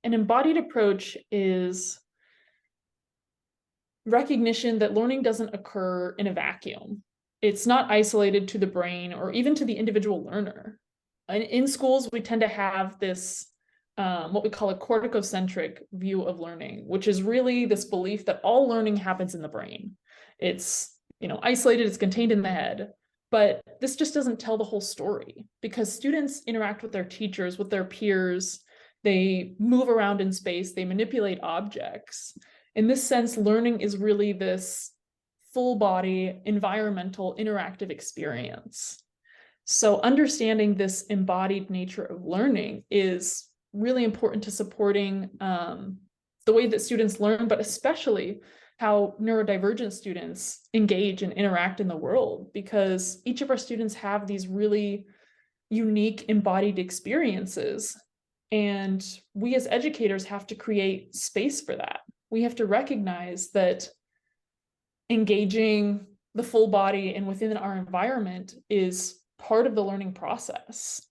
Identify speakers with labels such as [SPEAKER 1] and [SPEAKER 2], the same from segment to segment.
[SPEAKER 1] An embodied approach is recognition that learning doesn't occur in a vacuum. It's not isolated to the brain or even to the individual learner. And in schools, we tend to have this, what we call a corticocentric view of learning, which is really this belief that all learning happens in the brain. It's, isolated, it's contained in the head. But this just doesn't tell the whole story, because students interact with their teachers, with their peers, they move around in space, they manipulate objects. In this sense, learning is really this full body, environmental, interactive experience. So understanding this embodied nature of learning is really important to supporting the way that students learn, but especially how neurodivergent students engage and interact in the world, because each of our students have these really unique embodied experiences. And we as educators have to create space for that. We have to recognize that engaging the full body and within our environment is part of the learning process.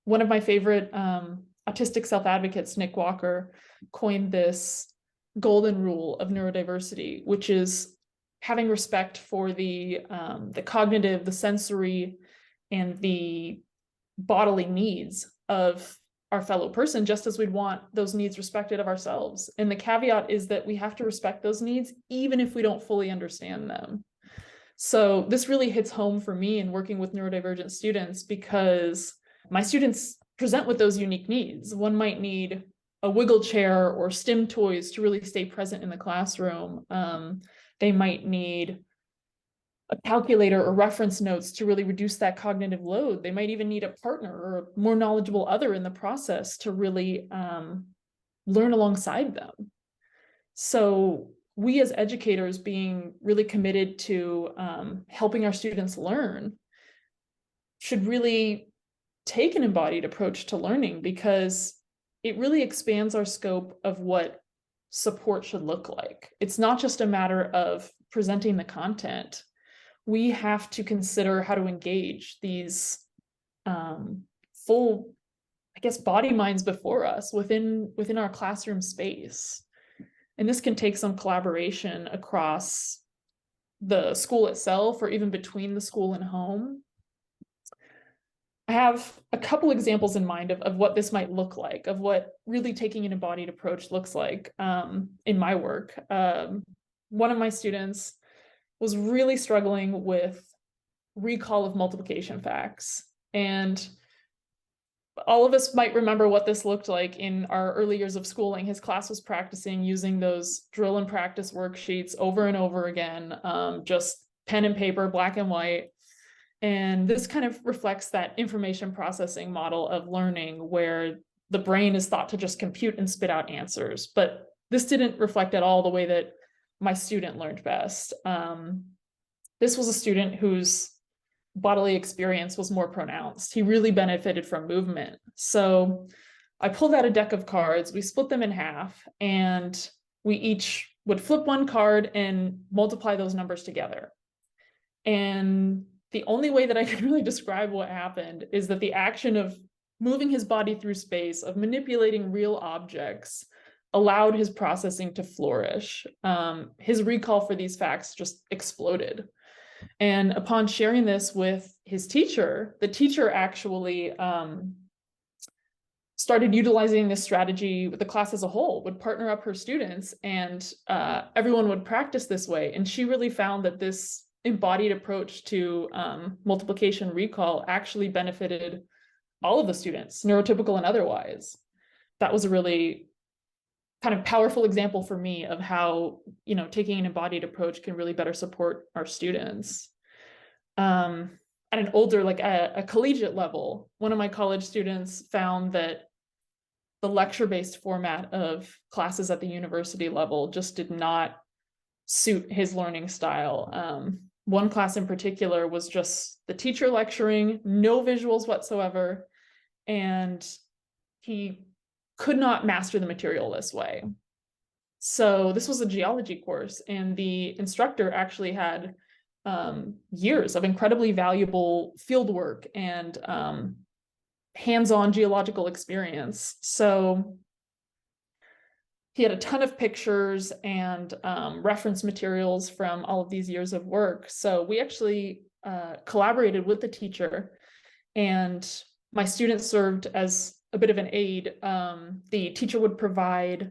[SPEAKER 1] One of my favorite autistic self-advocates, Nick Walker, coined this golden rule of neurodiversity, which is having respect for the cognitive, the sensory, and the bodily needs of our fellow person, just as we'd want those needs respected of ourselves. And the caveat is that we have to respect those needs, even if we don't fully understand them. So this really hits home for me in working with neurodivergent students, because my students present with those unique needs. One might need a wiggle chair or STEM toys to really stay present in the classroom. They might need a calculator or reference notes to really reduce that cognitive load. They might even need a partner or a more knowledgeable other in the process to really learn alongside them. So we as educators, being really committed to helping our students learn, should really take an embodied approach to learning, because it really expands our scope of what support should look like. It's not just a matter of presenting the content. We have to consider how to engage these full, body minds before us within our classroom space. And this can take some collaboration across the school itself, or even between the school and home. I have a couple examples in mind of what this might look like, of what really taking an embodied approach looks like in my work. One of my students was really struggling with recall of multiplication facts. And all of us might remember what this looked like in our early years of schooling. His class was practicing using those drill and practice worksheets over and over again, just pen and paper, black and white. And this kind of reflects that information processing model of learning, where the brain is thought to just compute and spit out answers. But this didn't reflect at all the way that my student learned best. This was a student whose bodily experience was more pronounced. He really benefited from movement. So I pulled out a deck of cards, we split them in half, and we each would flip one card and multiply those numbers together. And the only way that I can really describe what happened is that the action of moving his body through space, of manipulating real objects, allowed his processing to flourish. His recall for these facts just exploded. And upon sharing this with his teacher, the teacher actually started utilizing this strategy with the class as a whole, would partner up her students, and everyone would practice this way. And she really found that this embodied approach to multiplication recall actually benefited all of the students, neurotypical and otherwise. That was a really kind of powerful example for me of how, taking an embodied approach can really better support our students. At an older, a collegiate level, one of my college students found that the lecture-based format of classes at the university level just did not suit his learning style. One class in particular was just the teacher lecturing, no visuals whatsoever, and he could not master the material this way. So this was a geology course, and the instructor actually had years of incredibly valuable field work and hands-on geological experience. So he had a ton of pictures and reference materials from all of these years of work. So we actually collaborated with the teacher, and my students served as a bit of an aid. The teacher would provide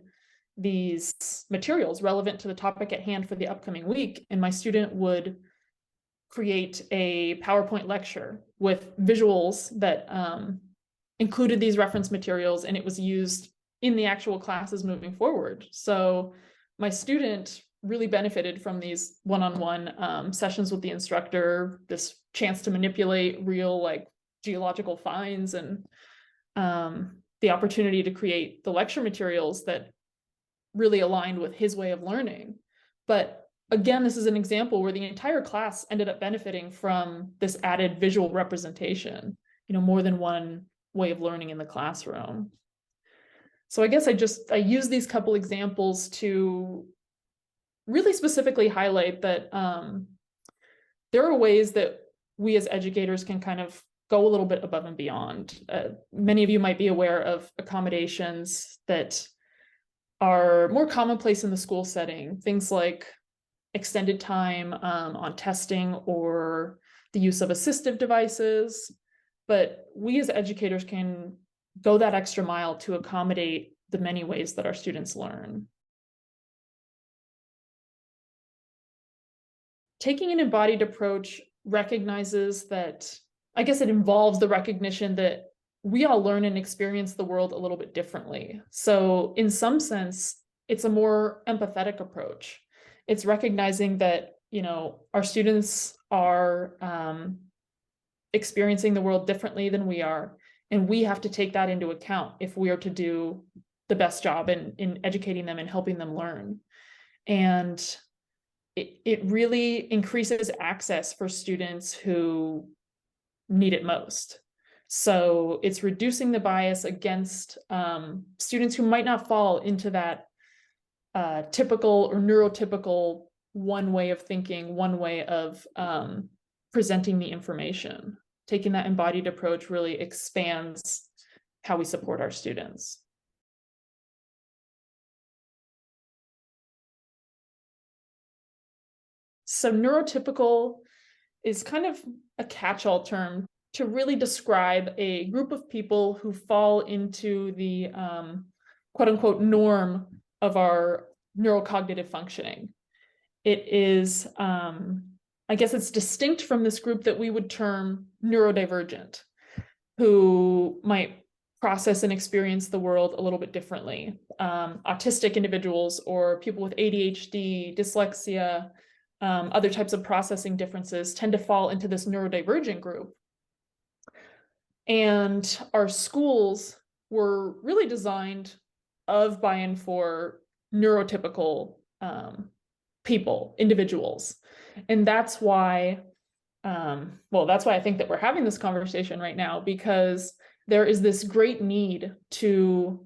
[SPEAKER 1] these materials relevant to the topic at hand for the upcoming week, and my student would create a PowerPoint lecture with visuals that included these reference materials, and it was used in the actual classes moving forward. So my student really benefited from these one-on-one sessions with the instructor, this chance to manipulate real like geological finds, and the opportunity to create the lecture materials that really aligned with his way of learning. But again, this is an example where the entire class ended up benefiting from this added visual representation, more than one way of learning in the classroom. So I guess I use these couple examples to really specifically highlight that there are ways that we as educators can kind of go a little bit above and beyond. Many of you might be aware of accommodations that are more commonplace in the school setting, things like extended time on testing or the use of assistive devices. But we as educators can go that extra mile to accommodate the many ways that our students learn. Taking an embodied approach recognizes that, I guess it involves the recognition that we all learn and experience the world a little bit differently. So in some sense, it's a more empathetic approach. It's recognizing that, our students are experiencing the world differently than we are, and we have to take that into account if we are to do the best job in educating them and helping them learn. And it really increases access for students who need it most. So it's reducing the bias against students who might not fall into that typical or neurotypical one way of thinking, one way of presenting the information. Taking that embodied approach really expands how we support our students. So neurotypical is kind of a catch-all term to really describe a group of people who fall into the quote unquote norm of our neurocognitive functioning. It is, I guess it's distinct from this group that we would term neurodivergent, who might process and experience the world a little bit differently. Autistic individuals or people with ADHD, dyslexia, other types of processing differences tend to fall into this neurodivergent group. And our schools were really designed of, by, and for neurotypical people, individuals. And that's why, that's why I think that we're having this conversation right now, because there is this great need to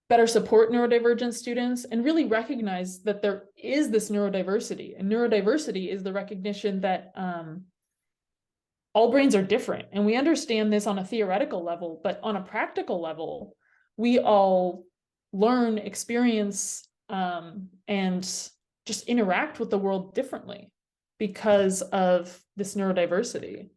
[SPEAKER 1] better support neurodivergent students and really recognize that there is this neurodiversity. And neurodiversity is the recognition that all brains are different. And we understand this on a theoretical level, but on a practical level, we all learn, experience, and just interact with the world differently because of this neurodiversity.